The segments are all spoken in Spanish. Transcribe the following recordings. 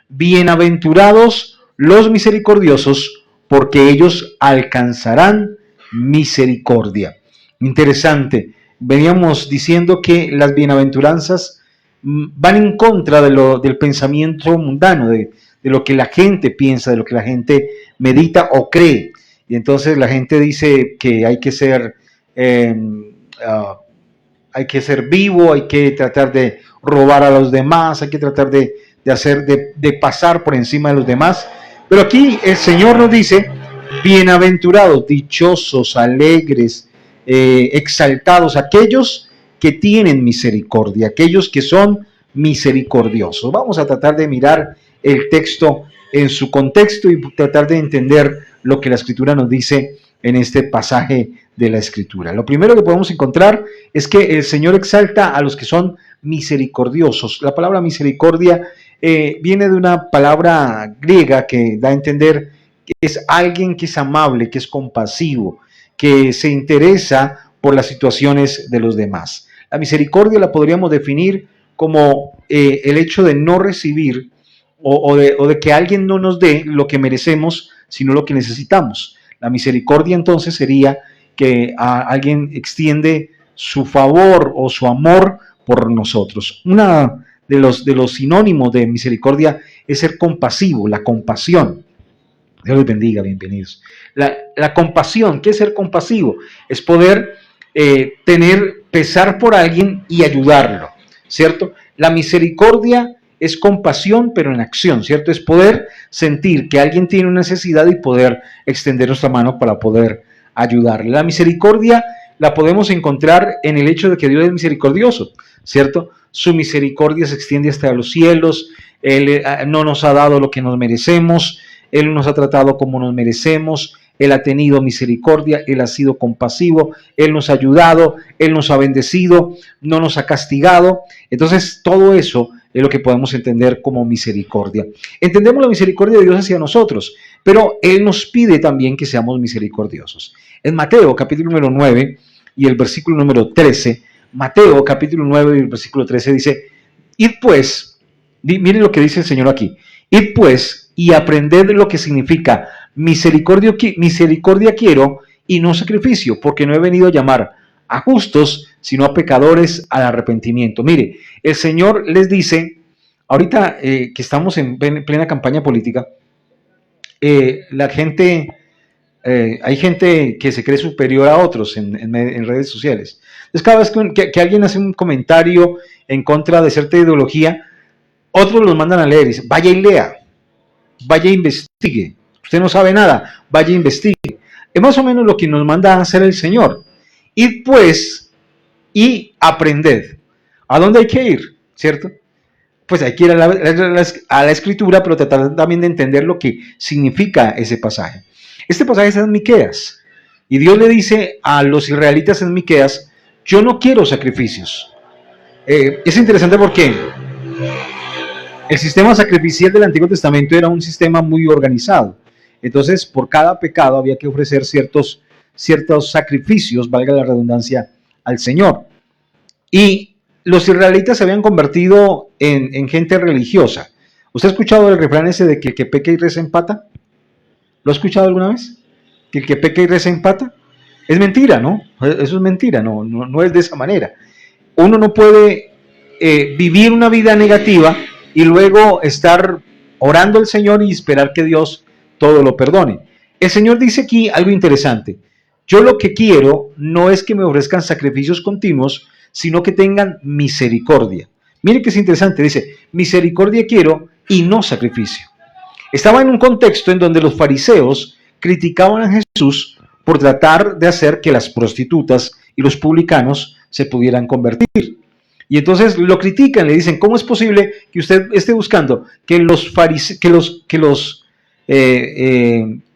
Bienaventurados los misericordiosos, porque ellos alcanzarán misericordia. Interesante. Veníamos diciendo que las bienaventuranzas van en contra del pensamiento mundano, de lo que la gente piensa, de lo que la gente medita o cree. Y entonces la gente dice que hay que ser vivo, hay que tratar de robar a los demás, hay que tratar de pasar por encima de los demás. Pero aquí el Señor nos dice: bienaventurados, dichosos, alegres, exaltados, aquellos que tienen misericordia, aquellos que son misericordiosos. Vamos a tratar de mirar el texto en su contexto y tratar de entender lo que la Escritura nos dice en este pasaje de la Escritura. Lo primero que podemos encontrar es que el Señor exalta a los que son misericordiosos. La palabra misericordia viene de una palabra griega que da a entender que es alguien que es amable, que es compasivo, que se interesa por las situaciones de los demás. La misericordia la podríamos definir como el hecho de no recibir o de que alguien no nos dé lo que merecemos, sino lo que necesitamos. La misericordia entonces sería que alguien extiende su favor o su amor por nosotros. Una de los sinónimos de misericordia es ser compasivo, la compasión. Dios les bendiga, bienvenidos. La compasión, ¿qué es ser compasivo? Es poder pesar por alguien y ayudarlo, ¿cierto? La misericordia es compasión, pero en acción, ¿cierto? Es poder sentir que alguien tiene una necesidad y poder extender nuestra mano para poder ayudarle. La misericordia la podemos encontrar en el hecho de que Dios es misericordioso, ¿cierto? Su misericordia se extiende hasta los cielos. Él no nos ha dado lo que nos merecemos, Él nos ha tratado como nos merecemos, Él ha tenido misericordia, Él ha sido compasivo, Él nos ha ayudado, Él nos ha bendecido, no nos ha castigado. Entonces, todo eso es lo que podemos entender como misericordia. Entendemos la misericordia de Dios hacia nosotros, pero Él nos pide también que seamos misericordiosos. En Mateo, capítulo número 9 y el versículo número 13, Mateo, capítulo 9 y el versículo 13 dice: id pues, miren lo que dice el Señor aquí, id pues y aprended lo que significa misericordia quiero y no sacrificio, porque no he venido a llamar a justos, sino a pecadores al arrepentimiento. Mire, el Señor les dice, ahorita que estamos en plena campaña política, la gente, hay gente que se cree superior a otros en redes sociales. Entonces, cada vez que alguien hace un comentario en contra de cierta ideología, otros los mandan a leer y dicen: vaya y lea, vaya e investigue. Usted no sabe nada, vaya e investigue. Es más o menos lo que nos manda a hacer el Señor. Id pues y aprended. ¿A dónde hay que ir? ¿Cierto? Pues hay que ir a la Escritura, pero tratar también de entender lo que significa ese pasaje. Este pasaje es en Miqueas. Y Dios le dice a los israelitas en Miqueas: yo no quiero sacrificios. Es interesante porque el sistema sacrificial del Antiguo Testamento era un sistema muy organizado. Entonces, por cada pecado había que ofrecer ciertos sacrificios, valga la redundancia, al Señor. Y los israelitas se habían convertido en gente religiosa. ¿Usted ha escuchado el refrán ese de que el que peca y reza empata? ¿Lo ha escuchado alguna vez? ¿Que el que peca y reza empata? Es mentira, ¿no? Eso es mentira, no es de esa manera. Uno no puede vivir una vida negativa y luego estar orando al Señor y esperar que Dios todo lo perdone. El Señor dice aquí algo interesante: yo lo que quiero no es que me ofrezcan sacrificios continuos, sino que tengan misericordia. Mire que es interesante, dice: misericordia quiero y no sacrificio. Estaba en un contexto en donde los fariseos criticaban a Jesús por tratar de hacer que las prostitutas y los publicanos se pudieran convertir. Y entonces lo critican, le dicen: ¿cómo es posible que usted esté buscando que los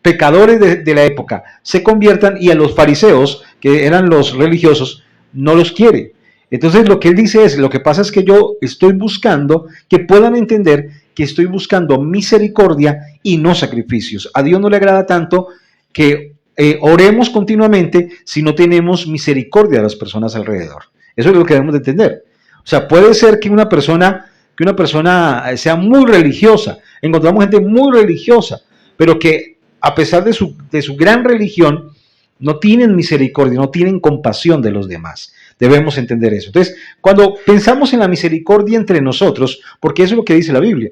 pecadores de la época se conviertan y a los fariseos, que eran los religiosos, no los quiere? Entonces lo que él dice es: lo que pasa es que yo estoy buscando que puedan entender que estoy buscando misericordia y no sacrificios. A Dios no le agrada tanto que oremos continuamente si no tenemos misericordia de las personas alrededor. Eso es lo que debemos de entender. O sea, puede ser que una persona que una persona sea muy religiosa. Encontramos gente muy religiosa, pero que a pesar de su gran religión, no tienen misericordia, no tienen compasión de los demás. Debemos entender eso. Entonces, cuando pensamos en la misericordia entre nosotros, porque eso es lo que dice la Biblia,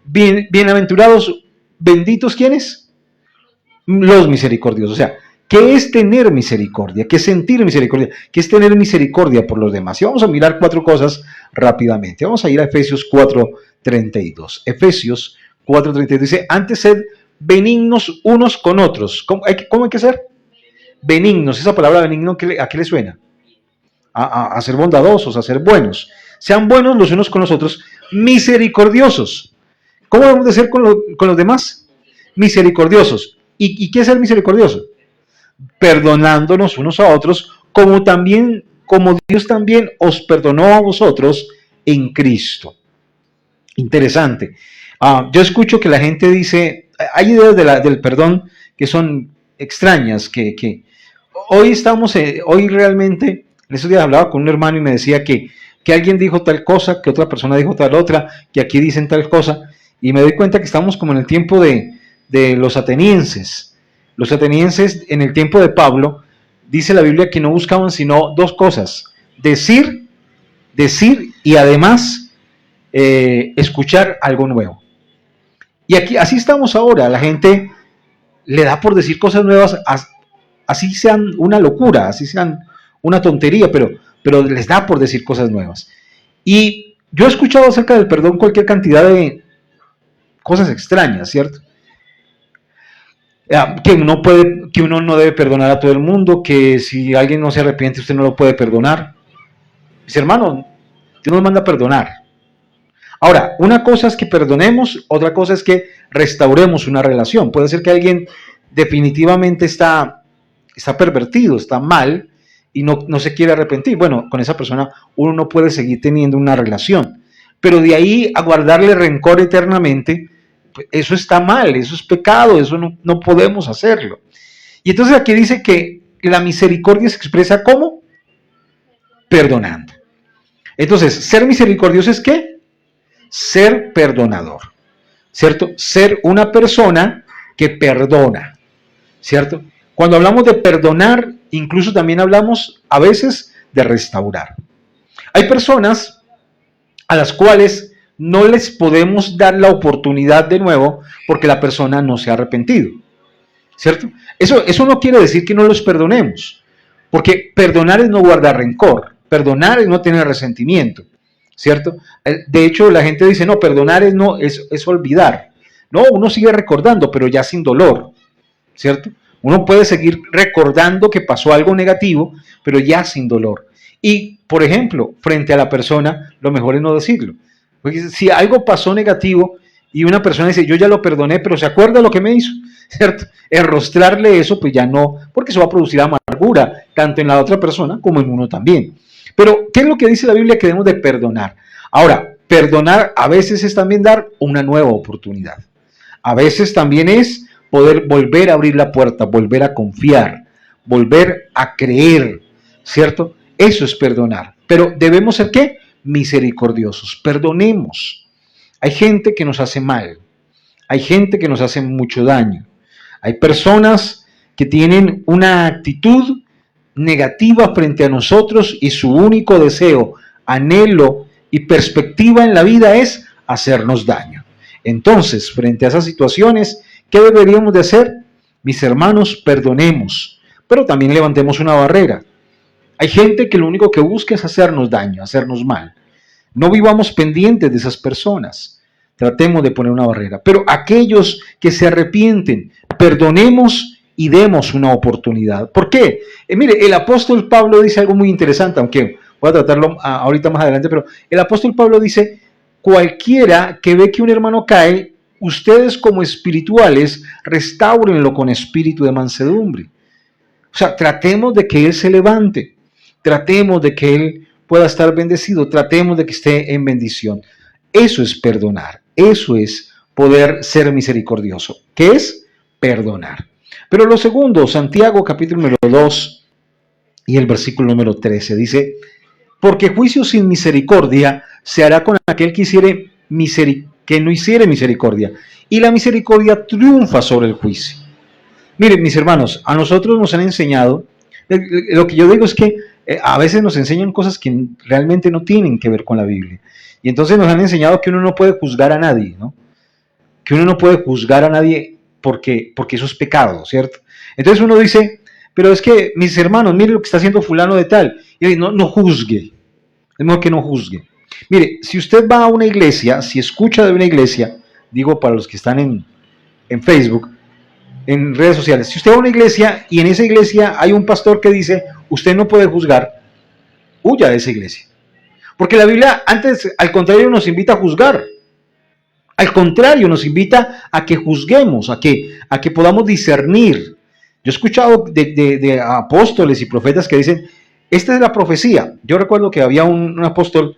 bienaventurados, benditos, ¿quiénes? Los misericordiosos. O sea, ¿qué es tener misericordia? ¿Qué es sentir misericordia? ¿Qué es tener misericordia por los demás? Y vamos a mirar 4 cosas rápidamente. Vamos a ir a Efesios 4:32. Efesios 4:32 dice, antes sed benignos unos con otros. ¿Cómo hay que ser? Benignos. Esa palabra benigno, ¿a qué le suena? A ser bondadosos, a ser buenos. Sean buenos los unos con los otros, misericordiosos. ¿Cómo debemos de ser con los demás? Misericordiosos. ¿Y qué es ser misericordioso? Perdonándonos unos a otros, como Dios también os perdonó a vosotros en Cristo. Interesante. Yo escucho que la gente dice, hay ideas del perdón que son extrañas, que hoy realmente, en esos días hablaba con un hermano y me decía que alguien dijo tal cosa, que otra persona dijo tal otra, que aquí dicen tal cosa, y me doy cuenta que estamos como en el tiempo de los atenienses. Los atenienses en el tiempo de Pablo, dice la Biblia que no buscaban sino 2 cosas, decir y además escuchar algo nuevo. Y aquí así estamos ahora, la gente le da por decir cosas nuevas, así sean una locura, así sean una tontería, pero les da por decir cosas nuevas. Y yo he escuchado acerca del perdón cualquier cantidad de cosas extrañas, ¿cierto? Que uno no debe perdonar a todo el mundo, que si alguien no se arrepiente usted no lo puede perdonar. Mis hermanos, Dios nos manda a perdonar. Ahora, una cosa es que perdonemos, otra cosa es que restauremos una relación. Puede ser que alguien definitivamente está pervertido, está mal y no se quiere arrepentir. Bueno, con esa persona uno no puede seguir teniendo una relación. Pero de ahí a guardarle rencor eternamente, eso está mal, eso es pecado, eso no podemos hacerlo. Y entonces aquí dice que la misericordia se expresa ¿cómo? Perdonando. Entonces, ser misericordioso es ¿qué? Ser perdonador, ¿cierto? Ser una persona que perdona, ¿cierto? Cuando hablamos de perdonar, incluso también hablamos a veces de restaurar. Hay personas a las cuales no les podemos dar la oportunidad de nuevo porque la persona no se ha arrepentido, ¿cierto? Eso no quiere decir que no los perdonemos, porque perdonar es no guardar rencor, perdonar es no tener resentimiento, ¿cierto? De hecho, la gente dice, no, perdonar es olvidar. No, uno sigue recordando, pero ya sin dolor, ¿cierto? Uno puede seguir recordando que pasó algo negativo, pero ya sin dolor. Y, por ejemplo, frente a la persona, lo mejor es no decirlo. Porque si algo pasó negativo y una persona dice, yo ya lo perdoné, pero ¿se acuerda lo que me hizo? ¿Cierto? Enrostrarle eso, pues ya no, porque eso va a producir amargura, tanto en la otra persona como en uno también. Pero, ¿qué es lo que dice la Biblia que debemos de perdonar? Ahora, perdonar a veces es también dar una nueva oportunidad. A veces también es poder volver a abrir la puerta, volver a confiar, volver a creer, ¿cierto? Eso es perdonar. Pero debemos ser ¿qué? Misericordiosos. Perdonemos. Hay gente que nos hace mal. Hay gente que nos hace mucho daño. Hay personas que tienen una actitud negativa frente a nosotros y su único deseo, anhelo y perspectiva en la vida es hacernos daño. Entonces, frente a esas situaciones, ¿qué deberíamos de hacer? Mis hermanos, perdonemos, pero también levantemos una barrera. Hay gente que lo único que busca es hacernos daño, hacernos mal. No vivamos pendientes de esas personas. Tratemos de poner una barrera. Pero aquellos que se arrepienten, perdonemos y demos una oportunidad. ¿Por qué? Mire, el apóstol Pablo dice algo muy interesante, aunque voy a tratarlo ahorita más adelante, pero el apóstol Pablo dice, cualquiera que ve que un hermano cae, ustedes como espirituales, restáurenlo con espíritu de mansedumbre. O sea, tratemos de que él se levante, tratemos de que él pueda estar bendecido, tratemos de que esté en bendición. Eso es perdonar, eso es poder ser misericordioso. ¿Qué es? Perdonar. Pero lo segundo, Santiago capítulo número 2 y el versículo número 13 dice, porque juicio sin misericordia se hará con aquel que que no hiciere misericordia. Y la misericordia triunfa sobre el juicio. Miren, mis hermanos, a nosotros nos han enseñado, lo que yo digo es que a veces nos enseñan cosas que realmente no tienen que ver con la Biblia. Y entonces nos han enseñado que uno no puede juzgar a nadie, ¿no? Que uno no puede juzgar a nadie porque eso es pecado, ¿cierto? Entonces uno dice, pero es que mis hermanos, mire lo que está haciendo fulano de tal. Y dice, no juzgue, es mejor que no juzgue. Mire, si usted va a una iglesia, si escucha de una iglesia, digo para los que están en Facebook, en redes sociales, si usted va a una iglesia y en esa iglesia hay un pastor que dice, usted no puede juzgar, huya de esa iglesia. Porque la Biblia antes, al contrario, nos invita a juzgar. Al contrario, nos invita a que juzguemos, a que podamos discernir. Yo he escuchado de apóstoles y profetas que dicen, esta es la profecía. Yo recuerdo que había un apóstol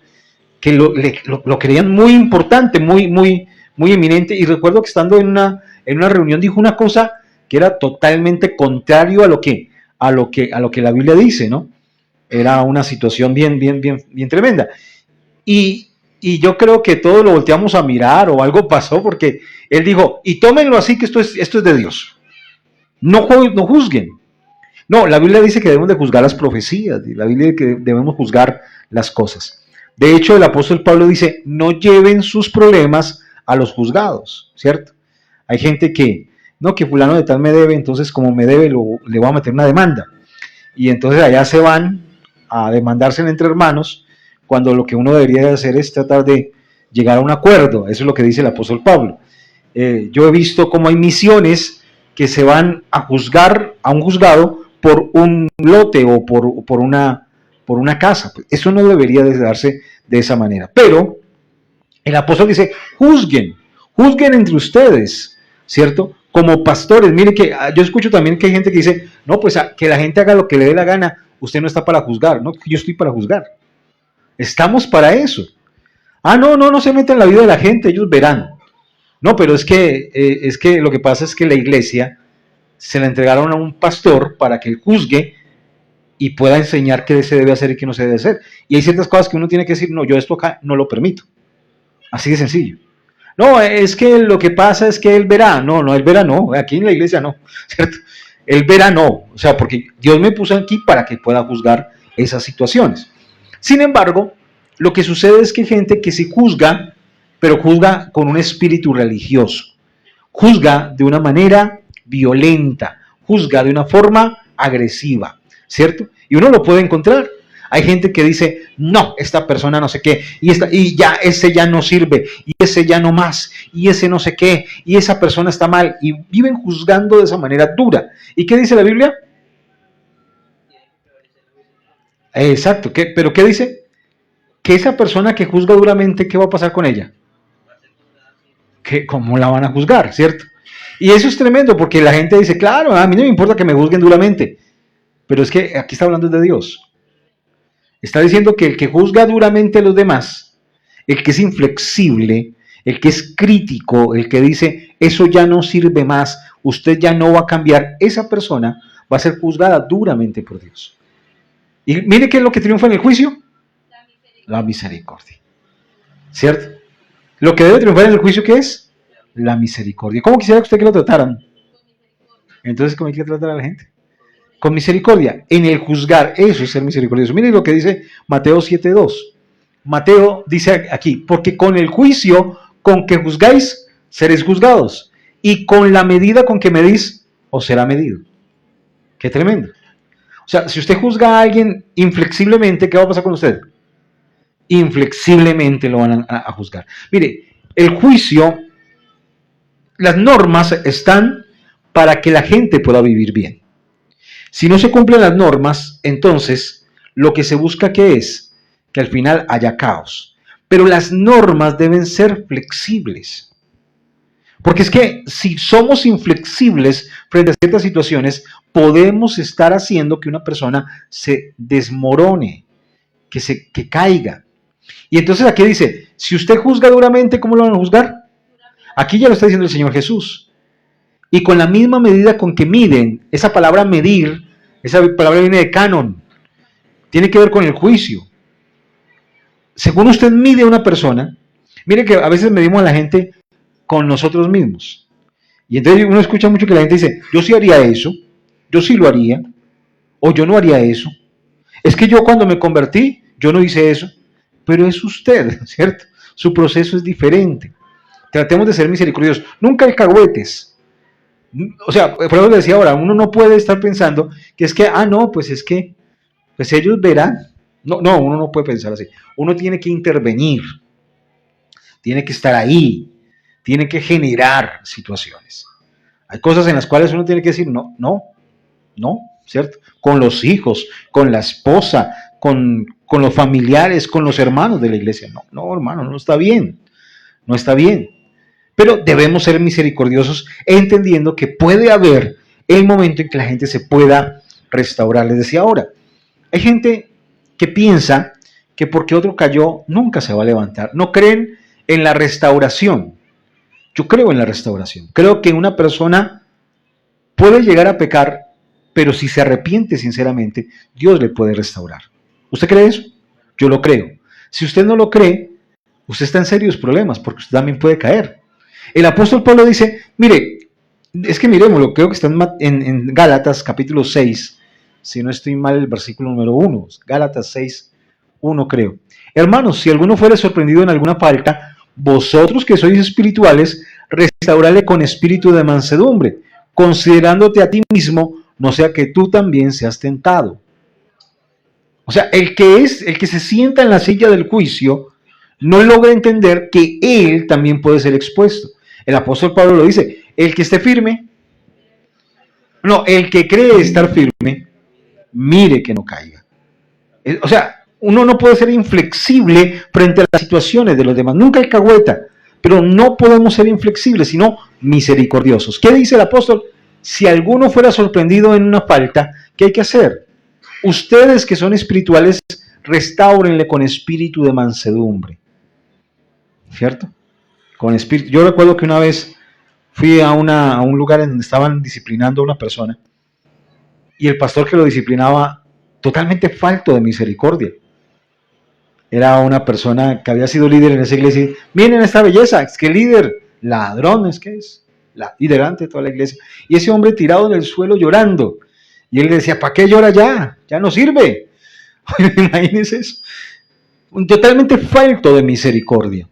que lo creían muy importante, muy eminente, y recuerdo que estando en una reunión dijo una cosa que era totalmente contrario a lo que la Biblia dice, ¿no? Era una situación bien tremenda. Y yo creo que todos lo volteamos a mirar o algo pasó porque él dijo, y tómenlo así que esto es de Dios. No juzguen. No, la Biblia dice que debemos de juzgar las profecías, la Biblia dice que debemos juzgar las cosas. De hecho, el apóstol Pablo dice, no lleven sus problemas a los juzgados, ¿cierto? Hay gente que fulano de tal me debe, entonces como me debe le voy a meter una demanda. Y entonces allá se van a demandarse entre hermanos, cuando lo que uno debería de hacer es tratar de llegar a un acuerdo. Eso es lo que dice el apóstol Pablo. Yo he visto cómo hay misiones que se van a juzgar a un juzgado por un lote o por una casa. Eso no debería de darse de esa manera. Pero el apóstol dice, juzguen entre ustedes, ¿cierto? Como pastores. Mire que yo escucho también que hay gente que dice, no, pues que la gente haga lo que le dé la gana, usted no está para juzgar, ¿no? Yo estoy para juzgar. Estamos para eso. No se meta en la vida de la gente, ellos verán. No, pero es que lo que pasa es que la iglesia se la entregaron a un pastor para que él juzgue y pueda enseñar qué se debe hacer y qué no se debe hacer. Y hay ciertas cosas que uno tiene que decir, no, yo esto acá no lo permito. Así de sencillo. No, es que lo que pasa es que él verá. No, él verá no. Aquí en la iglesia no, ¿cierto? Él verá no. O sea, porque Dios me puso aquí para que pueda juzgar esas situaciones. Sin embargo, lo que sucede es que hay gente que sí juzga, pero juzga con un espíritu religioso. Juzga de una manera violenta, juzga de una forma agresiva, ¿cierto? Y uno lo puede encontrar. Hay gente que dice, no, esta persona no sé qué, y ya ese ya no sirve, y ese ya no más, y ese no sé qué, y esa persona está mal, y viven juzgando de esa manera dura. ¿Y qué dice la Biblia? Exacto, ¿pero qué dice? Que esa persona que juzga duramente, ¿qué va a pasar con ella? ¿Cómo la van a juzgar, cierto? Y eso es tremendo, porque la gente dice, claro, a mí no me importa que me juzguen duramente, pero es que aquí está hablando de Dios. Está diciendo que el que juzga duramente a los demás, el que es inflexible, el que es crítico, el que dice, eso ya no sirve más, usted ya no va a cambiar, esa persona va a ser juzgada duramente por Dios. Y mire qué es lo que triunfa en el juicio. La misericordia. ¿Cierto? Lo que debe triunfar en el juicio, ¿qué es? La misericordia. ¿Cómo quisiera usted que lo trataran? Entonces, ¿cómo hay que tratar a la gente? Con misericordia. En el juzgar, eso es ser misericordioso. Miren lo que dice Mateo 7:2. Mateo dice aquí, porque con el juicio con que juzgáis, seréis juzgados. Y con la medida con que medís, os será medido. Qué tremendo. O sea, si usted juzga a alguien inflexiblemente, ¿qué va a pasar con usted? Inflexiblemente lo van a juzgar. Mire, el juicio, las normas están para que la gente pueda vivir bien. Si no se cumplen las normas, entonces lo que se busca ¿qué es? Que al final haya caos. Pero las normas deben ser flexibles. Porque es que si somos inflexibles frente a ciertas situaciones, podemos estar haciendo que una persona se desmorone, que caiga. Y entonces aquí dice, si usted juzga duramente, ¿cómo lo van a juzgar? Aquí ya lo está diciendo el Señor Jesús. Y con la misma medida con que miden, esa palabra medir, esa palabra viene de canon, tiene que ver con el juicio. según usted mide a una persona, mire que a veces medimos a la gente con nosotros mismos. Y entonces uno escucha mucho que la gente dice, yo sí haría eso, yo sí lo haría, o yo no haría eso. Es que yo cuando me convertí, yo no hice eso, pero es usted, ¿cierto? Su proceso es diferente. Tratemos de ser misericordiosos, nunca alcahuetes. O sea, por eso le decía ahora, uno no puede estar pensando que es que, no, pues es que, pues ellos verán. No, no, uno no puede pensar así. Uno tiene que intervenir, tiene que estar ahí, tiene que generar situaciones. Hay cosas en las cuales uno tiene que decir, no, no, no, ¿cierto? Con los hijos, con la esposa, con los familiares, con los hermanos de la iglesia. No, no, hermano, no está bien, no está bien. Pero debemos ser misericordiosos entendiendo que puede haber el momento en que la gente se pueda restaurar. Les decía ahora, hay gente que piensa que porque otro cayó nunca se va a levantar. No creen en la restauración. Yo creo en la restauración. Creo que una persona puede llegar a pecar, pero si se arrepiente sinceramente, Dios le puede restaurar. ¿Usted cree eso? Yo lo creo. Si usted no lo cree, usted está en serios problemas porque usted también puede caer. El apóstol Pablo dice, mire, es que miremoslo, creo que está en Gálatas capítulo 6, si no estoy mal, el versículo número 1, Gálatas 6, 1 creo. Hermanos, si alguno fuere sorprendido en alguna falta, vosotros que sois espirituales, restaurale con espíritu de mansedumbre, considerándote a ti mismo, no sea que tú también seas tentado. O sea, el que se sienta en la silla del juicio, no logra entender que él también puede ser expuesto. El apóstol Pablo lo dice, el que esté firme, no, el que cree estar firme, mire que no caiga. O sea, uno no puede ser inflexible frente a las situaciones de los demás, nunca alcahueta, pero no podemos ser inflexibles, sino misericordiosos. ¿Qué dice el apóstol? Si alguno fuera sorprendido en una falta, ¿qué hay que hacer? Ustedes que son espirituales, restáurenle con espíritu de mansedumbre. ¿Cierto? Con espíritu. Yo recuerdo que una vez fui a un lugar en donde estaban disciplinando a una persona y el pastor que lo disciplinaba totalmente falto de misericordia. Era una persona que había sido líder en esa iglesia y miren esta belleza, es que líder, ladrón es que es, y delante de toda la iglesia. Y ese hombre tirado en el suelo llorando. Y él le decía, ¿para qué llora ya? Ya no sirve. Imagínense eso. Totalmente falto de misericordia.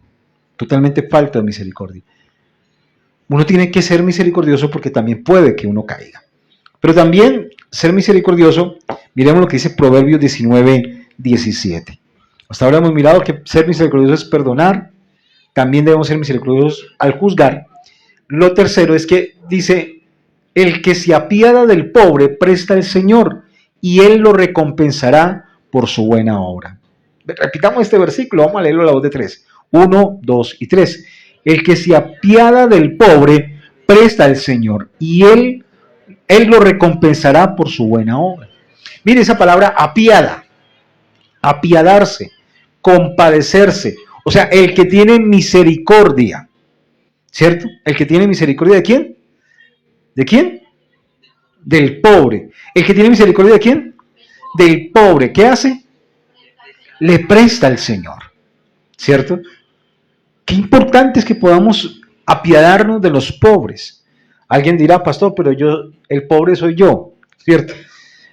Totalmente falta de misericordia. Uno tiene que ser misericordioso porque también puede que uno caiga. Pero también ser misericordioso, miremos lo que dice Proverbios 19, 17. Hasta ahora hemos mirado que ser misericordioso es perdonar, también debemos ser misericordiosos al juzgar. Lo tercero es que dice, el que se apiada del pobre presta al Señor y Él lo recompensará por su buena obra. Repitamos este versículo, vamos a leerlo a la voz de 3. 1, 2 y 3. El que se apiada del pobre presta al Señor y Él lo recompensará por su buena obra. Mire esa palabra apiada, apiadarse, compadecerse. O sea, el que tiene misericordia, ¿cierto? El que tiene misericordia ¿de quién? ¿De quién? Del pobre. ¿El que tiene misericordia de quién? Del pobre. ¿Qué hace? Le presta al Señor, ¿cierto? Qué importante es que podamos apiadarnos de los pobres. Alguien dirá, pastor, pero el pobre soy yo, ¿cierto?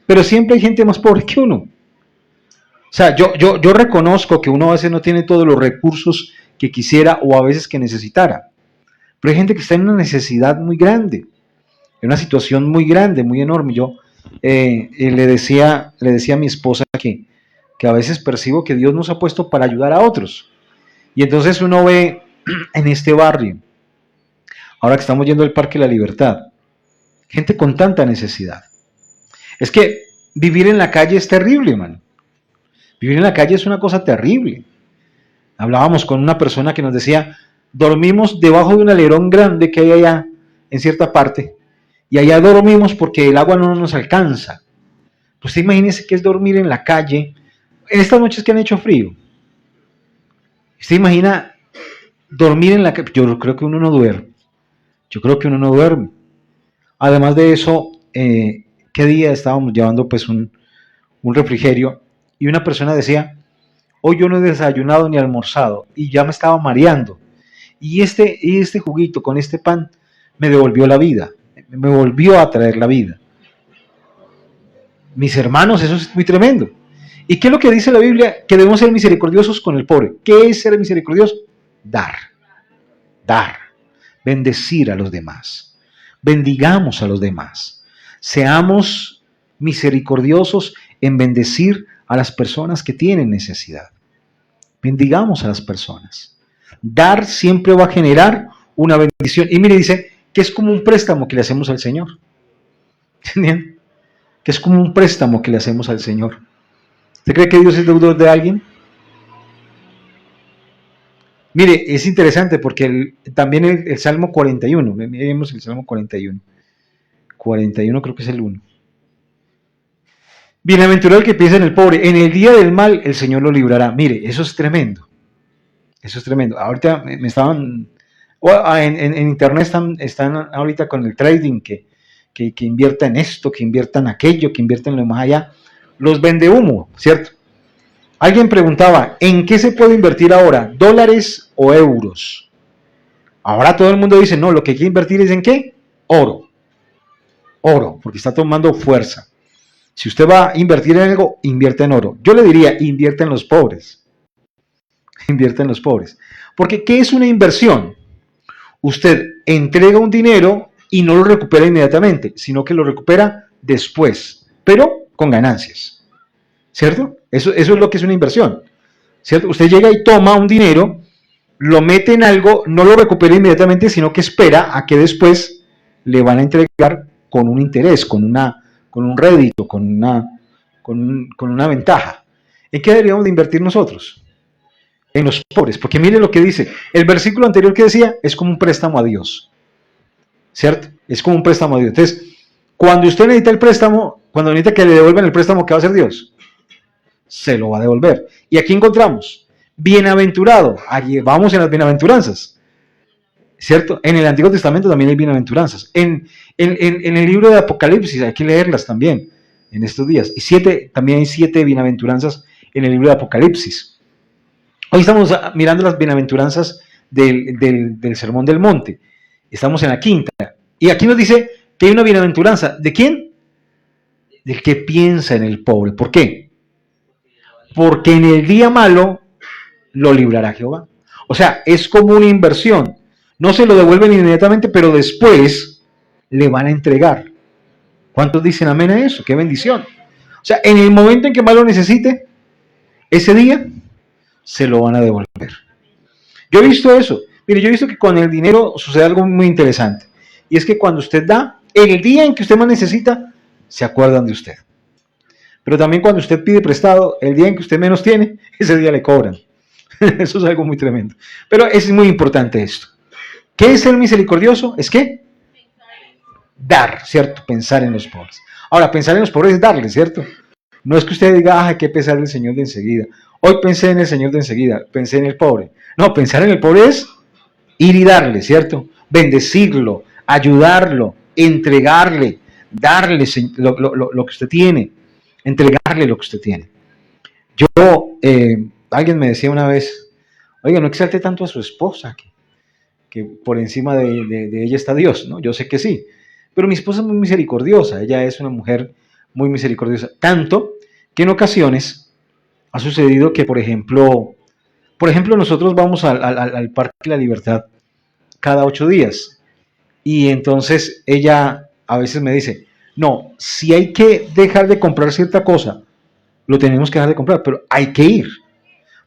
Pero siempre hay gente más pobre que uno. O sea, yo reconozco que uno a veces no tiene todos los recursos que quisiera o a veces que necesitara. Pero hay gente que está en una necesidad muy grande, en una situación muy grande, muy enorme. Yo le decía a mi esposa que a veces percibo que Dios nos ha puesto para ayudar a otros. Y entonces uno ve en este barrio, ahora que estamos yendo al Parque de la Libertad, gente con tanta necesidad. Es que vivir en la calle es terrible, hermano. Vivir en la calle es una cosa terrible. Hablábamos con una persona que nos decía, dormimos debajo de un alerón grande que hay allá en cierta parte, y allá dormimos porque el agua no nos alcanza. Pues imagínense que es dormir en la calle, en estas noches que han hecho frío. ¿Usted imagina dormir en la calle? Yo creo que uno no duerme. Yo creo que uno no duerme. Además de eso, ¿qué día estábamos llevando pues un refrigerio? Y una persona decía, Hoy yo no he desayunado ni almorzado y ya me estaba mareando. Y este juguito con este pan me devolvió la vida, me volvió a traer la vida. Mis hermanos, eso es muy tremendo. ¿Y qué es lo que dice la Biblia? Que debemos ser misericordiosos con el pobre. ¿Qué es ser misericordioso? Dar, dar, bendecir a los demás. Bendigamos a los demás. Seamos misericordiosos en bendecir a las personas que tienen necesidad. Bendigamos a las personas. Dar siempre va a generar una bendición. Y mire, dice que es como un préstamo que le hacemos al Señor. ¿Entienden? Que es como un préstamo que le hacemos al Señor. ¿Usted cree que Dios es deudor de alguien? Mire, es interesante porque también el Salmo 41, miremos el Salmo 41. 41 creo que es el 1. Bienaventurado el que piensa en el pobre, en el día del mal el Señor lo librará. Mire, eso es tremendo. Eso es tremendo. Ahorita me estaban, en internet están ahorita con el trading, que invierta en esto, que invierta en aquello, que invierta en lo más allá. Los vende humo, ¿cierto? Alguien preguntaba, ¿en qué se puede invertir ahora? ¿Dólares o euros? Ahora todo el mundo dice, no, lo que hay que invertir es ¿en qué? Oro. Oro, porque está tomando fuerza. Si usted va a invertir en algo, invierte en oro. Yo le diría, invierte en los pobres. Invierte en los pobres. Porque ¿qué es una inversión? Usted entrega un dinero y no lo recupera inmediatamente, sino que lo recupera después, pero con ganancias. ¿Cierto? Eso es lo que es una inversión. ¿Cierto? Usted llega y toma un dinero, lo mete en algo, no lo recupera inmediatamente, sino que espera a que después le van a entregar con un interés, con un rédito, con una ventaja. ¿En qué deberíamos de invertir nosotros? En los pobres, porque mire lo que dice. El versículo anterior que decía es como un préstamo a Dios. ¿Cierto? Es como un préstamo a Dios. Entonces, cuando usted necesita el préstamo, cuando necesita que le devuelvan el préstamo, ¿qué va a hacer Dios? Se lo va a devolver. Y aquí encontramos, bienaventurado. Aquí vamos en las bienaventuranzas. ¿Cierto? En el Antiguo Testamento también hay bienaventuranzas. En el libro de Apocalipsis hay que leerlas también en estos días. Y también hay 7 bienaventuranzas en el libro de Apocalipsis. Hoy estamos mirando las bienaventuranzas del Sermón del Monte. Estamos en la 5ª. Y aquí nos dice que hay una bienaventuranza. ¿De quién? Del que piensa en el pobre. ¿Por qué? Porque en el día malo lo librará Jehová. O sea, es como una inversión. No se lo devuelven inmediatamente, pero después le van a entregar. ¿Cuántos dicen amén a eso? ¡Qué bendición! O sea, en el momento en que más lo necesite, ese día se lo van a devolver. Yo he visto eso. Mire, yo he visto que con el dinero sucede algo muy interesante. Y es que cuando usted da, el día en que usted más necesita, se acuerdan de usted. Pero también cuando usted pide prestado, el día en que usted menos tiene, ese día le cobran. Eso es algo muy tremendo. Pero es muy importante esto. ¿Qué es ser misericordioso? Es que dar, ¿cierto? Pensar en los pobres. Ahora, pensar en los pobres es darle, ¿cierto? No es que usted diga, hay que pensar en el Señor de enseguida. Hoy pensé en el Señor de enseguida, pensé en el pobre. No, pensar en el pobre es ir y darle, ¿cierto? Bendecirlo, ayudarlo, entregarle, darle lo que usted tiene, entregarle lo que usted tiene. Alguien me decía una vez, oiga, no exalte tanto a su esposa, que por encima de ella está Dios, ¿no? Yo sé que sí, pero mi esposa es muy misericordiosa, ella es una mujer muy misericordiosa, tanto que en ocasiones ha sucedido que, por ejemplo, nosotros vamos al Parque de la Libertad cada 8 días, y entonces ella a veces me dice, no, si hay que dejar de comprar cierta cosa, lo tenemos que dejar de comprar, pero hay que ir,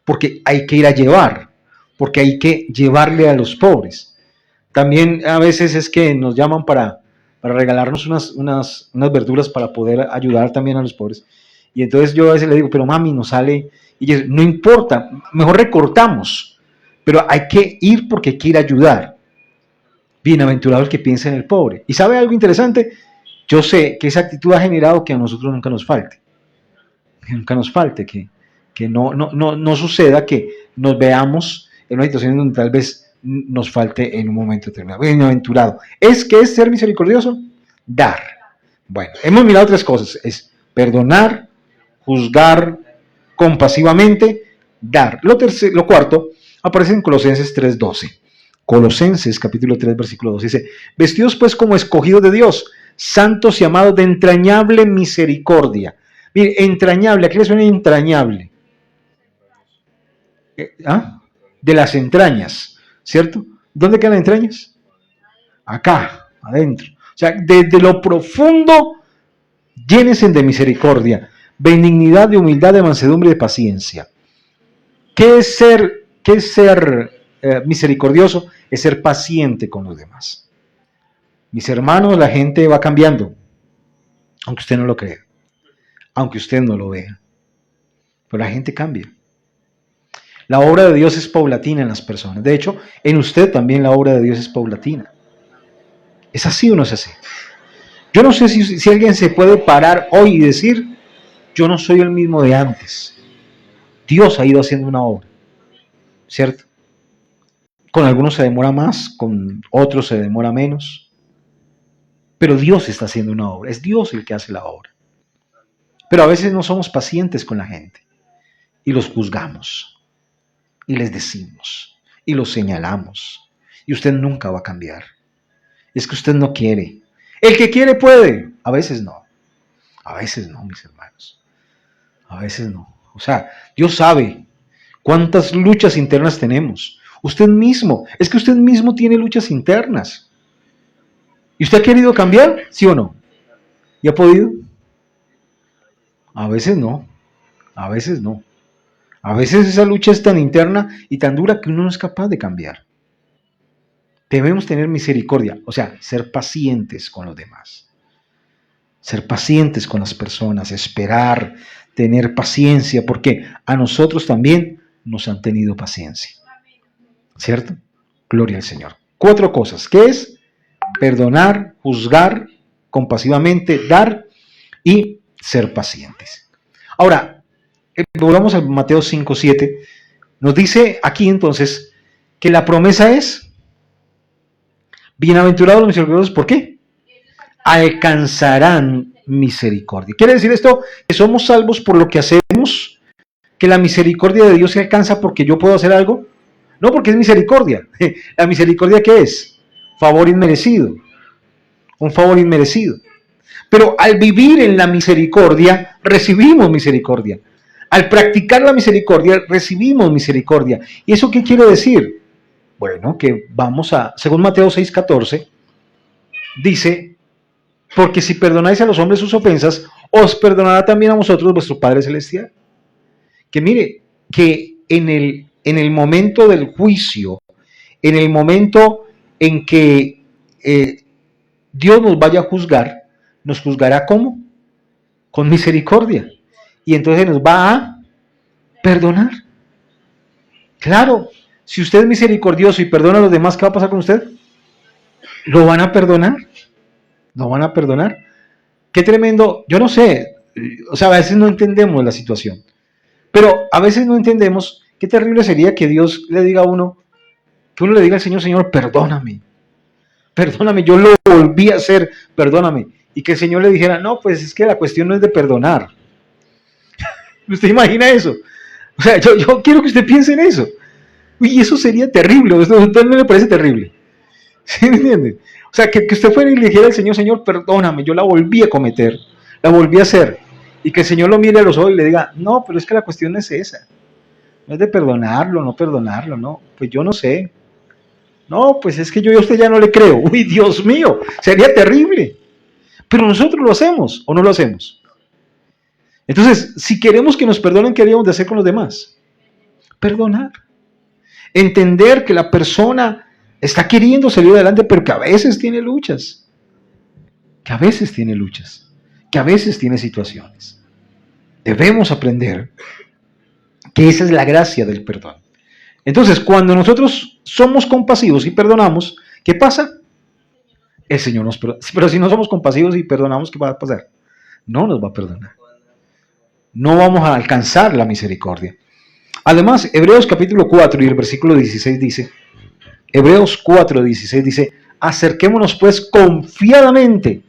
porque hay que ir a llevar, porque hay que llevarle a los pobres. También a veces es que nos llaman para regalarnos unas verduras para poder ayudar también a los pobres. Y entonces yo a veces le digo, pero mami, nos sale, y ella dice, no importa, mejor recortamos, pero hay que ir porque hay que ir a ayudar. Bienaventurado el que piensa en el pobre. ¿Y sabe algo interesante? Yo sé que esa actitud ha generado que a nosotros nunca nos falte. Que nunca nos falte, que no suceda que nos veamos en una situación donde tal vez nos falte en un momento determinado. Bienaventurado. ¿Es que es ser misericordioso? Dar. Bueno, hemos mirado 3 cosas. Es perdonar, juzgar compasivamente dar. Lo cuarto aparece en Colosenses 3:12. Colosenses capítulo 3 versículo 12 dice: vestidos pues como escogidos de Dios, santos y amados de entrañable misericordia. Mire, entrañable, ¿a qué le suena entrañable? De las entrañas, ¿cierto? ¿Dónde quedan las entrañas? Acá, adentro. O sea, desde lo profundo, llénense de misericordia, benignidad, de humildad, de mansedumbre y de paciencia. ¿Qué es ser misericordioso? Es ser paciente con los demás. Mis hermanos, la gente va cambiando, aunque usted no lo crea, aunque usted no lo vea, pero la gente cambia. La obra de Dios es paulatina en las personas. De hecho, en usted también la obra de Dios es paulatina. ¿Es así o no es así? Yo no sé si alguien se puede parar hoy y decir: yo no soy el mismo de antes. Dios ha ido haciendo una obra, ¿cierto? Con algunos se demora más, con otros se demora menos. Pero Dios está haciendo una obra. Es Dios el que hace la obra. Pero a veces no somos pacientes con la gente. Y los juzgamos. Y les decimos. Y los señalamos. Y usted nunca va a cambiar. Es que usted no quiere. El que quiere puede. A veces no. A veces no, mis hermanos. A veces no. O sea, Dios sabe cuántas luchas internas tenemos. Usted mismo. Es que usted mismo tiene luchas internas. ¿Y usted ha querido cambiar? ¿Sí o no? ¿Y ha podido? A veces no. A veces no. A veces esa lucha es tan interna y tan dura que uno no es capaz de cambiar. Debemos tener misericordia, o sea, ser pacientes con los demás. Ser pacientes con las personas, esperar, tener paciencia, porque a nosotros también nos han tenido paciencia. ¿Cierto? Gloria al Señor. 4 cosas. ¿Qué es? Perdonar, juzgar compasivamente, dar y ser pacientes. Ahora, volvamos a Mateo 5:7. Nos dice aquí entonces que la promesa es: bienaventurados los misericordiosos, ¿por qué? Alcanzarán misericordia. ¿Quiere decir esto que somos salvos por lo que hacemos? ¿Que la misericordia de Dios se alcanza porque yo puedo hacer algo? No, porque es misericordia. ¿La misericordia qué es? Favor inmerecido. Un favor inmerecido. Pero al vivir en la misericordia, recibimos misericordia. Al practicar la misericordia, recibimos misericordia. ¿Y eso qué quiere decir? Bueno, que vamos a, según Mateo 6:14, dice: porque si perdonáis a los hombres sus ofensas, os perdonará también a vosotros vuestro Padre Celestial. Que mire, que en el momento del juicio, en el momento en que Dios nos vaya a juzgar, nos juzgará ¿cómo? Con misericordia. Y entonces nos va a perdonar. Claro, si usted es misericordioso y perdona a los demás, ¿qué va a pasar con usted? ¿Lo van a perdonar? ¿Lo van a perdonar? Qué tremendo. Yo no sé, o sea, a veces no entendemos la situación. Pero a veces no entendemos qué terrible sería que Dios le diga a uno, que uno le diga al Señor: Señor, perdóname. Perdóname, yo lo volví a hacer, perdóname. Y que el Señor le dijera: no, pues es que la cuestión no es de perdonar. ¿Usted imagina eso? O sea, yo quiero que usted piense en eso. Uy, eso sería terrible. ¿A usted no le parece terrible? ¿Sí me entiende? O sea, que usted fuera y le dijera al Señor: Señor, perdóname, yo la volví a cometer, la volví a hacer. Y que el Señor lo mire a los ojos y le diga: no, pero es que la cuestión no es esa. No es de perdonarlo, no. Pues yo no sé. No, pues es que yo a usted ya no le creo. Uy, Dios mío, sería terrible. Pero nosotros lo hacemos o no lo hacemos. Entonces, si queremos que nos perdonen, ¿qué haríamos de hacer con los demás? Perdonar. Entender que la persona está queriendo salir adelante, pero que a veces tiene luchas. Que a veces tiene situaciones. Debemos aprender que esa es la gracia del perdón. Entonces, cuando nosotros somos compasivos y perdonamos, ¿qué pasa? El Señor nos perdona. Pero si no somos compasivos y perdonamos, ¿qué va a pasar? No nos va a perdonar. No vamos a alcanzar la misericordia. Además, Hebreos capítulo 4 y el versículo 16 dice, Hebreos 4:16 dice: acerquémonos pues confiadamente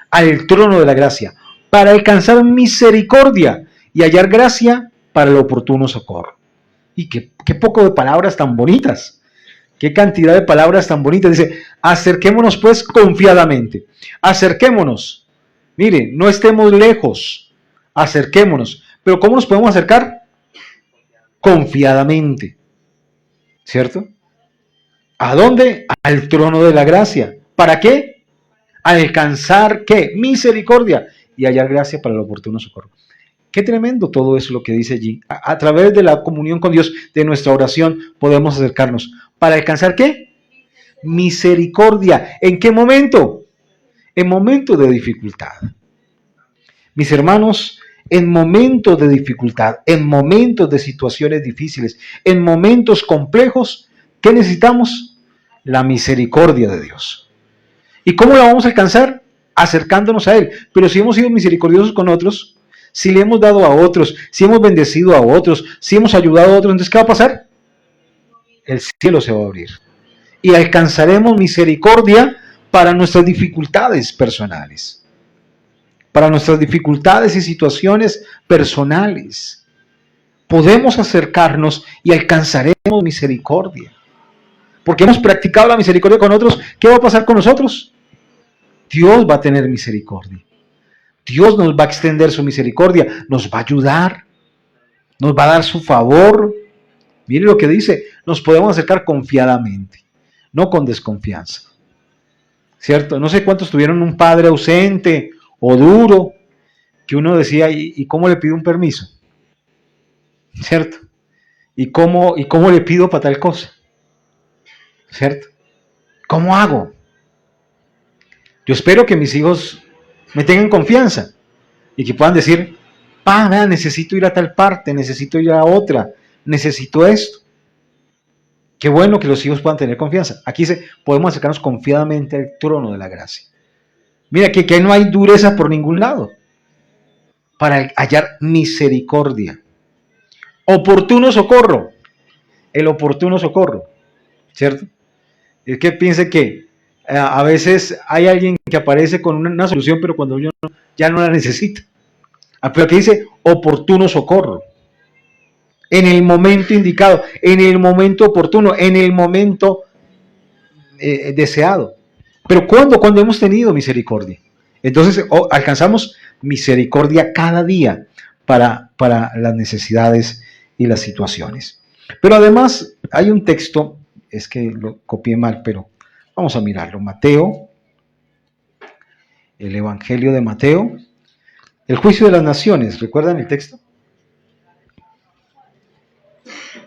al trono de la gracia para alcanzar misericordia y hallar gracia para el oportuno socorro. Y qué poco de palabras tan bonitas. Qué cantidad de palabras tan bonitas. Dice, acerquémonos pues confiadamente. Acerquémonos. Mire, no estemos lejos. Acerquémonos. Pero ¿cómo nos podemos acercar? Confiadamente. ¿Cierto? ¿A dónde? Al trono de la gracia. ¿Para qué? Alcanzar, ¿qué? Misericordia y hallar gracia para el oportuno socorro. Qué tremendo todo eso lo que dice allí. A través de la comunión con Dios, de nuestra oración, podemos acercarnos. ¿Para alcanzar qué? Misericordia. ¿En qué momento? En momentos de dificultad. Mis hermanos, en momentos de dificultad, en momentos de situaciones difíciles, en momentos complejos, ¿qué necesitamos? La misericordia de Dios. ¿Y cómo la vamos a alcanzar? Acercándonos a Él. Pero si hemos sido misericordiosos con otros, si le hemos dado a otros, si hemos bendecido a otros, si hemos ayudado a otros, entonces ¿qué va a pasar? El cielo se va a abrir. Y alcanzaremos misericordia para nuestras dificultades personales. Para nuestras dificultades y situaciones personales. Podemos acercarnos y alcanzaremos misericordia. Porque hemos practicado la misericordia con otros, ¿qué va a pasar con nosotros? Dios va a tener misericordia. Dios nos va a extender su misericordia, nos va a ayudar, nos va a dar su favor. Mire lo que dice, nos podemos acercar confiadamente, no con desconfianza. ¿Cierto? No sé cuántos tuvieron un padre ausente o duro, que uno decía, ¿y cómo le pido un permiso? ¿Cierto? ¿Y cómo le pido para tal cosa? ¿Cierto? ¿Cómo hago? Yo espero que mis hijos me tengan confianza y que puedan decir, necesito ir a tal parte, necesito ir a otra, necesito esto. Qué bueno que los hijos puedan tener confianza. Aquí podemos acercarnos confiadamente al trono de la gracia. Mira que no hay dureza por ningún lado para hallar misericordia. Oportuno socorro. El oportuno socorro. ¿Cierto? Es que piense que a veces hay alguien que aparece con una solución, pero cuando yo ya no la necesita. Pero aquí dice oportuno socorro. En el momento indicado, en el momento oportuno, en el momento deseado. Pero ¿cuándo? Cuando hemos tenido misericordia. Entonces alcanzamos misericordia cada día para las necesidades y las situaciones. Pero además hay un texto, es que lo copié mal, pero vamos a mirarlo. Mateo, el Evangelio de Mateo, el juicio de las naciones. ¿Recuerdan el texto?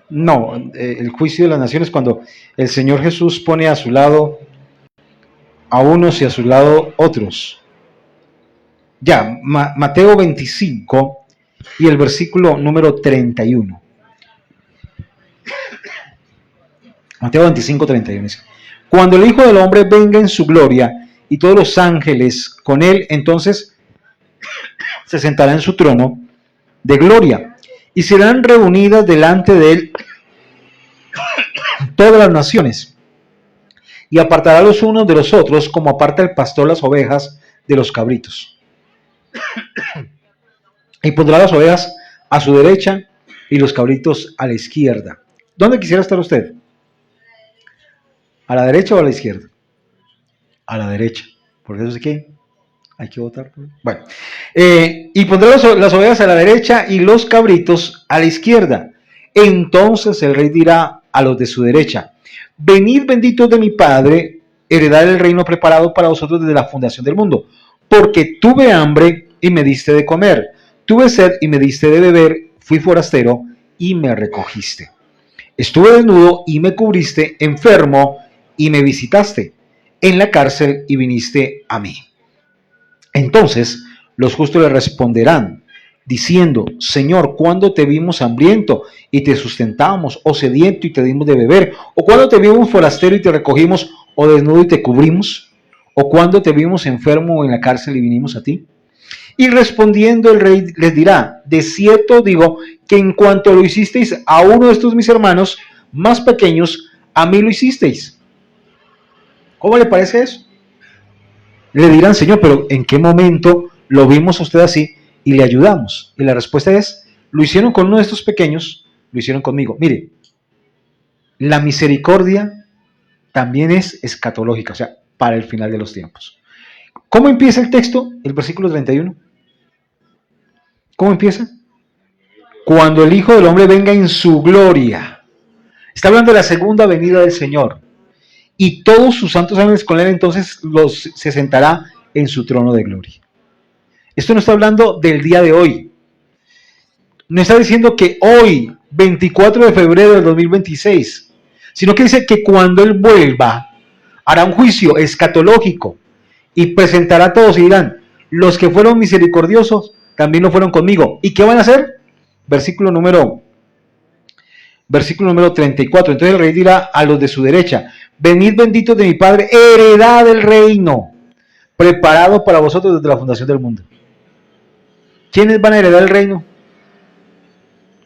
No, el juicio de las naciones, cuando el Señor Jesús pone a su lado a unos y a su lado otros. Ya, Mateo 25 y el versículo número 31. Mateo 25, 31. Cuando el Hijo del Hombre venga en su gloria y todos los ángeles con él, entonces se sentará en su trono de gloria y serán reunidas delante de él todas las naciones y apartará los unos de los otros como aparta el pastor las ovejas de los cabritos. Y pondrá las ovejas a su derecha y los cabritos a la izquierda. ¿Dónde quisiera estar usted? ¿A la derecha o a la izquierda? A la derecha. Porque eso es que hay que votar. Bueno, y pondrá las ovejas a la derecha y los cabritos a la izquierda. Entonces el rey dirá a los de su derecha: venid benditos de mi Padre, heredad el reino preparado para vosotros desde la fundación del mundo. Porque tuve hambre y me diste de comer, tuve sed y me diste de beber, fui forastero y me recogiste. Estuve desnudo y me cubriste, enfermo y me visitaste, en la cárcel y viniste a mí. Entonces los justos le responderán, diciendo: Señor, ¿cuándo te vimos hambriento y te sustentamos, o sediento y te dimos de beber? ¿O cuándo te vimos forastero y te recogimos, o desnudo y te cubrimos? ¿O cuándo te vimos enfermo o en la cárcel y vinimos a ti? Y respondiendo el rey les dirá: de cierto digo que en cuanto lo hicisteis a uno de estos mis hermanos más pequeños, a mí lo hicisteis. ¿Cómo le parece eso? Le dirán: Señor, pero ¿en qué momento lo vimos a usted así y le ayudamos? Y la respuesta es: lo hicieron con uno de estos pequeños, lo hicieron conmigo. Mire, la misericordia también es escatológica, o sea, para el final de los tiempos. ¿Cómo empieza el texto? El versículo 31. ¿Cómo empieza? Cuando el Hijo del Hombre venga en su gloria. Está hablando de la segunda venida del Señor. Y todos sus santos ángeles con él, entonces se sentará en su trono de gloria. Esto no está hablando del día de hoy. No está diciendo que hoy, 24 de febrero del 2026, sino que dice que cuando Él vuelva, hará un juicio escatológico y presentará a todos y dirán, los que fueron misericordiosos también lo fueron conmigo. ¿Y qué van a hacer? Versículo número 34. Entonces el rey dirá a los de su derecha, venid benditos de mi Padre, heredad del reino, preparado para vosotros desde la fundación del mundo. ¿Quiénes van a heredar el reino?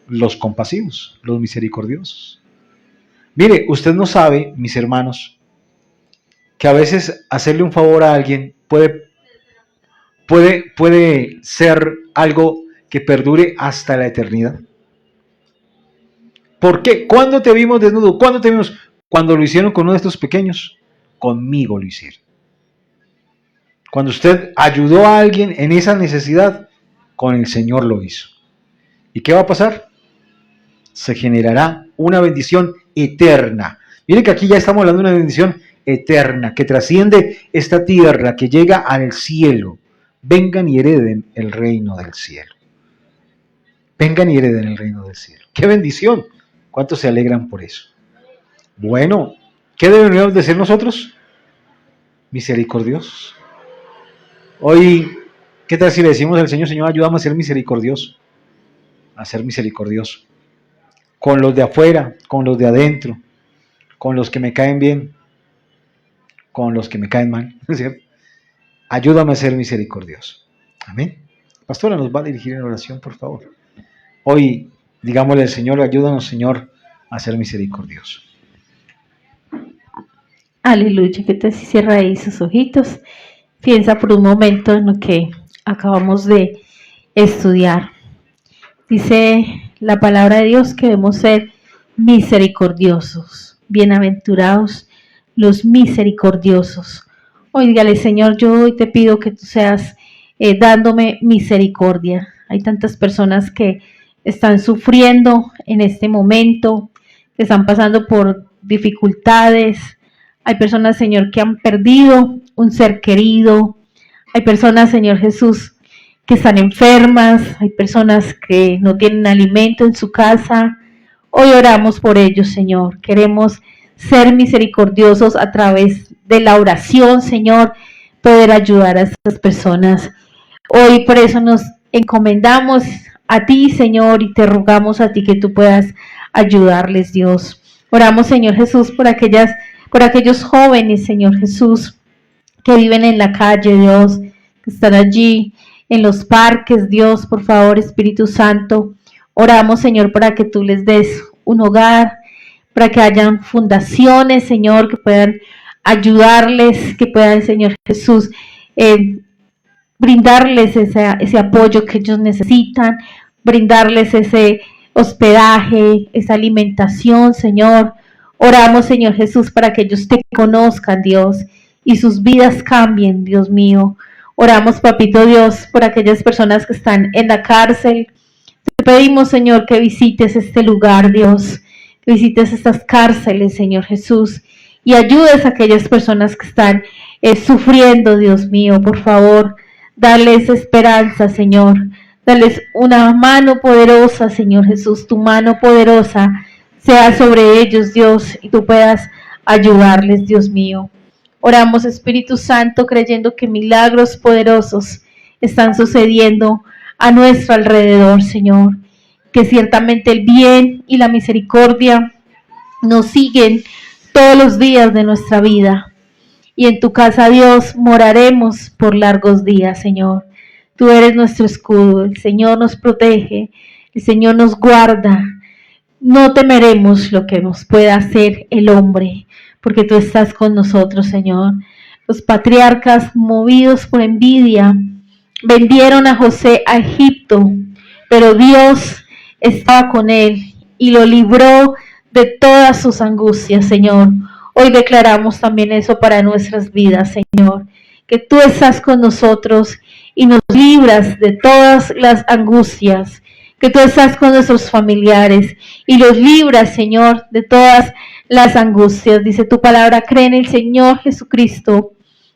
Los compasivos, los misericordiosos. Mire, usted no sabe, mis hermanos, que a veces hacerle un favor a alguien puede ser algo que perdure hasta la eternidad. ¿Por qué? ¿Cuándo te vimos desnudo? ¿Cuándo te vimos? Cuando lo hicieron con uno de estos pequeños, conmigo lo hicieron. Cuando usted ayudó a alguien en esa necesidad, con el Señor lo hizo. ¿Y qué va a pasar? Se generará una bendición eterna. Mire que aquí ya estamos hablando de una bendición eterna, que trasciende esta tierra, que llega al cielo. Vengan y hereden el reino del cielo. Vengan y hereden el reino del cielo. ¡Qué bendición! ¿Cuántos se alegran por eso? Bueno, ¿qué debemos de ser nosotros? Misericordiosos. Hoy, ¿qué tal si le decimos al Señor, Señor, ayúdame a ser misericordioso? A ser misericordioso. Con los de afuera, con los de adentro, con los que me caen bien, con los que me caen mal, ¿no es cierto? Ayúdame a ser misericordioso. Amén. Pastora, nos va a dirigir en oración, por favor. Hoy, digámosle al Señor, ayúdanos, Señor, a ser misericordioso. Aleluya, que te cierra ahí sus ojitos. Piensa por un momento en lo que acabamos de estudiar. Dice la palabra de Dios que debemos ser misericordiosos. Bienaventurados los misericordiosos. Hoy dígale, Señor, yo hoy te pido que tú seas dándome misericordia. Hay tantas personas que están sufriendo en este momento, que están pasando por dificultades. Hay personas, Señor, que han perdido un ser querido. Hay personas, Señor Jesús, que están enfermas. Hay personas que no tienen alimento en su casa. Hoy oramos por ellos, Señor. Queremos ser misericordiosos a través de la oración, Señor, poder ayudar a estas personas. Hoy por eso nos encomendamos a ti, Señor, y te rogamos a ti que tú puedas ayudarles, Dios. Oramos, Señor Jesús, por aquellos jóvenes, Señor Jesús, que viven en la calle, Dios, que están allí en los parques, Dios, por favor, Espíritu Santo. Oramos, Señor, para que tú les des un hogar, para que hayan fundaciones, Señor, que puedan ayudarles, que puedan, Señor Jesús, brindarles ese apoyo que ellos necesitan, brindarles ese hospedaje, esa alimentación, Señor. Oramos, Señor Jesús, para que ellos te conozcan, Dios, y sus vidas cambien, Dios mío. Oramos, Papito Dios, por aquellas personas que están en la cárcel. Te pedimos, Señor, que visites este lugar, Dios, que visites estas cárceles, Señor Jesús, y ayudes a aquellas personas que están sufriendo, Dios mío, por favor. Dales esperanza, Señor. Dales una mano poderosa, Señor Jesús. Tu mano poderosa sea sobre ellos, Dios, y tú puedas ayudarles, Dios mío. Oramos, Espíritu Santo, creyendo que milagros poderosos están sucediendo a nuestro alrededor, Señor. Que ciertamente el bien y la misericordia nos siguen todos los días de nuestra vida. Y en tu casa, Dios, moraremos por largos días, Señor. Tú eres nuestro escudo, el Señor nos protege, el Señor nos guarda. No temeremos lo que nos pueda hacer el hombre, porque tú estás con nosotros, Señor. Los patriarcas, movidos por envidia, vendieron a José a Egipto, pero Dios estaba con él y lo libró de todas sus angustias, Señor. Hoy declaramos también eso para nuestras vidas, Señor, que tú estás con nosotros y nos libras de todas las angustias, que tú estás con nuestros familiares y los libras, Señor, de todas las angustias. Dice tu palabra, cree en el Señor Jesucristo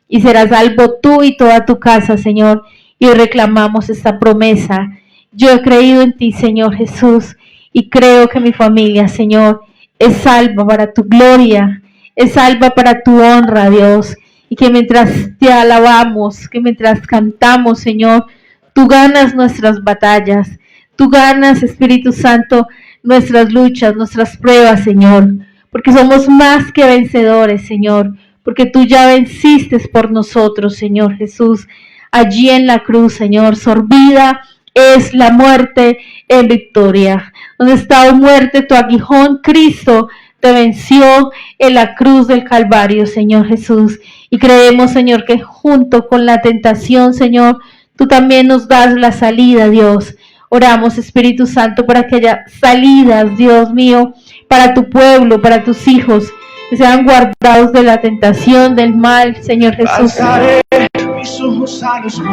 y serás salvo tú y toda tu casa, Señor. Y hoy reclamamos esta promesa. Yo he creído en ti, Señor Jesús, y creo que mi familia, Señor, es salva para tu gloria, es salva para tu honra, Dios. Y que mientras te alabamos, que mientras cantamos, Señor, tú ganas nuestras batallas, tú ganas, Espíritu Santo, nuestras luchas, nuestras pruebas, Señor. Porque somos más que vencedores, Señor, porque tú ya venciste por nosotros, Señor Jesús, allí en la cruz, Señor. Sorbida es la muerte en victoria. Donde está, oh muerte, tu aguijón, Cristo te venció en la cruz del Calvario, Señor Jesús. Y creemos, Señor, que junto con la tentación, Señor, tú también nos das la salida, Dios. Oramos, Espíritu Santo, para que haya salidas, Dios mío, para tu pueblo, para tus hijos, que sean guardados de la tentación, del mal, Señor Jesús.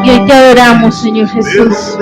Y hoy te adoramos, Señor Jesús.